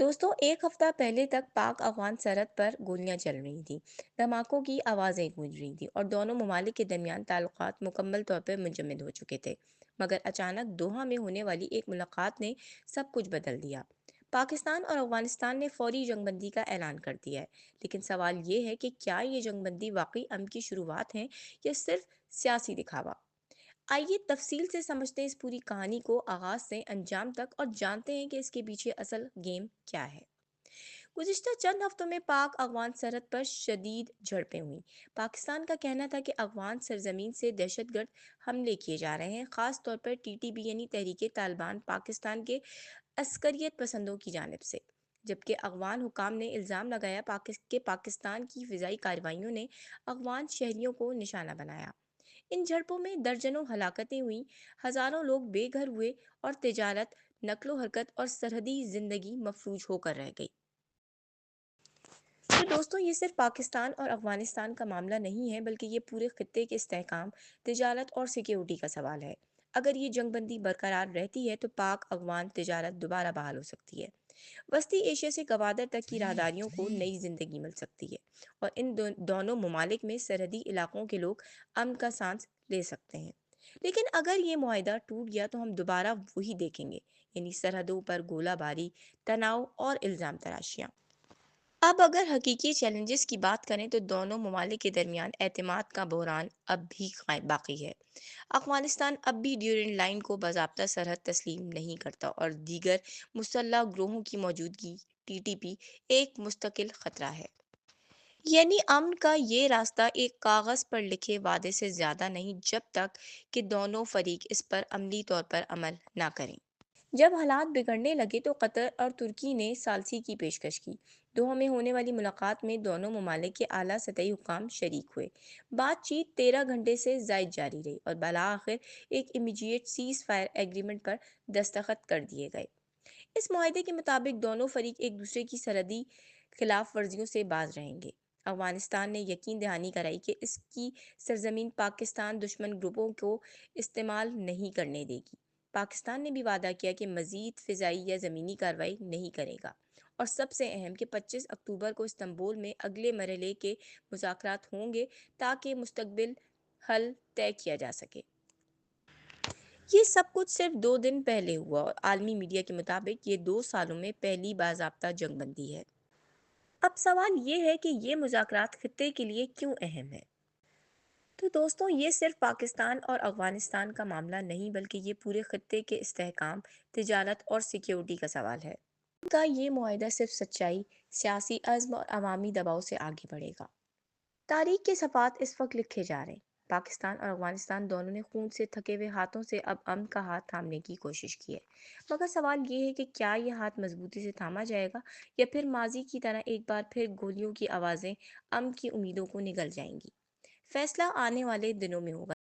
दोस्तों, एक हफ्ता पहले तक पाक अफगान सरहद पर गोलियां चल रही थीं, धमाकों की आवाज़ें गूंज रही थीं और दोनों ममालिक के दरमियान ताल्लुकात मुकम्मल तौर पर मुंजमद हो चुके थे। मगर अचानक दोहा में होने वाली एक मुलाकात ने सब कुछ बदल दिया। पाकिस्तान और अफगानिस्तान ने फौरी जंगबंदी का ऐलान कर दिया है, लेकिन सवाल ये है कि क्या ये जंगबंदी वाकई अमन की शुरुआत है या सिर्फ सियासी दिखावा। आइए तफसील से समझते हैं इस पूरी कहानी को आगाज से अंजाम तक और जानते हैं कि इसके पीछे असल गेम क्या है। गुज़िश्ता चंद हफ्तों में पाक अफगान सरहद पर शदीद झड़पें हुईं। पाकिस्तान का कहना था कि अफगान सरजमीन से दहशतगर्द हमले किए जा रहे हैं, ख़ास तौर पर टीटीपी यानी तहरीक तालिबान पाकिस्तान के अस्करियत पसंदों की जानिब से। जबकि अफगान हुकाम ने इल्ज़ाम लगाया कि पाकिस्तान की फ़िज़ाई कार्रवाइयों ने अफगान शहरियों को निशाना बनाया। इन झड़पों में दर्जनों हलाकतें हुईं, हज़ारों लोग बेघर हुए और तिजारत, नकलो हरकत और सरहदी ज़िंदगी मफलूज होकर रह गई। तो दोस्तों, ये सिर्फ पाकिस्तान और अफगानिस्तान का मामला नहीं है, बल्कि ये पूरे खित्ते के इस्तेहकाम, तिजारत और सिक्योरिटी का सवाल है। अगर ये जंगबंदी बरकरार रहती है तो पाक अफगान तिजारत दोबारा बहाल हो सकती है। वस्ती एशिया से गवादर तक की राहदारियों को नई जिंदगी मिल सकती है और इन दोनों ममालिक में सरहदी इलाकों के लोग अमन का सांस ले सकते हैं। लेकिन अगर ये मुआहिदा टूट गया तो हम दोबारा वही देखेंगे, यानी सरहदों पर गोलाबारी, तनाव और इल्ज़ाम तराशियाँ। अब अगर हकीकी चैलेंजेस की बात करें तो दोनों ममालिक के दरमियान एतमाद का बहरान अब भी बाकी है। अफगानिस्तान अब भी ड्यूरिंग लाइन को बाज़ाब्ता सरहद तस्लीम नहीं करता और दीगर मुसल्लह ग्रोहों की मौजूदगी टीटीपी एक मुस्तकिल खतरा है। यानी अमन का ये रास्ता एक कागज़ पर लिखे वादे से ज़्यादा नहीं, जब तक कि दोनों फरीक इस पर अमली तौर पर अमल ना करें। जब हालात बिगड़ने लगे तो कतर और तुर्की ने सालसी की पेशकश की। दोहा में होने वाली मुलाकात में दोनों ममालिक के आला सतही हुकाम शरीक हुए। बातचीत 13 घंटे से जायद जारी रही और बला आखिर एक इमीडिएट सीज फायर एग्रीमेंट पर दस्तखत कर दिए गए। इस माहदे के मुताबिक दोनों फरीक एक दूसरे की सरहदी खिलाफ वर्जियों से बाज रहेंगे। अफगानिस्तान ने यकीन दहानी कराई कि इसकी सरजमीन पाकिस्तान दुश्मन ग्रुपों को इस्तेमाल नहीं करने देगी। पाकिस्तान ने भी वादा किया कि मजीद फ़िज़ाई या ज़मीनी कार्रवाई नहीं करेगा। और सबसे अहम कि 25 अक्टूबर को इस्तंबुल में अगले मरहले के मुज़ाकरात होंगे ताकि मुस्तकबिल हल तय किया जा सके। ये सब कुछ सिर्फ 2 दिन पहले हुआ और आलमी मीडिया के मुताबिक ये 2 सालों में पहली बाज़ाब्ता जंगबंदी है। अब सवाल ये है कि ये मुज़ाकरात खित्ते के लिए क्यों अहम है। तो दोस्तों, ये सिर्फ पाकिस्तान और अफगानिस्तान का मामला नहीं, बल्कि ये पूरे खित्ते के इस्तेहकाम, तिजारत और सिक्योरिटी का सवाल है। उनका ये मुआहिदा सिर्फ सच्चाई, सियासी अज़्म और अवामी दबाव से आगे बढ़ेगा। तारीख के सफ़ात इस वक्त लिखे जा रहे हैं। पाकिस्तान और अफगानिस्तान दोनों ने खून से थके हुए हाथों से अब अमन का हाथ थामने की कोशिश की है। मगर सवाल ये है कि क्या ये हाथ मजबूती से थामा जाएगा या फिर माजी की तरह एक बार फिर गोलियों की आवाज़ें अमन की उम्मीदों को निगल जाएंगी। फैसला आने वाले दिनों में होगा।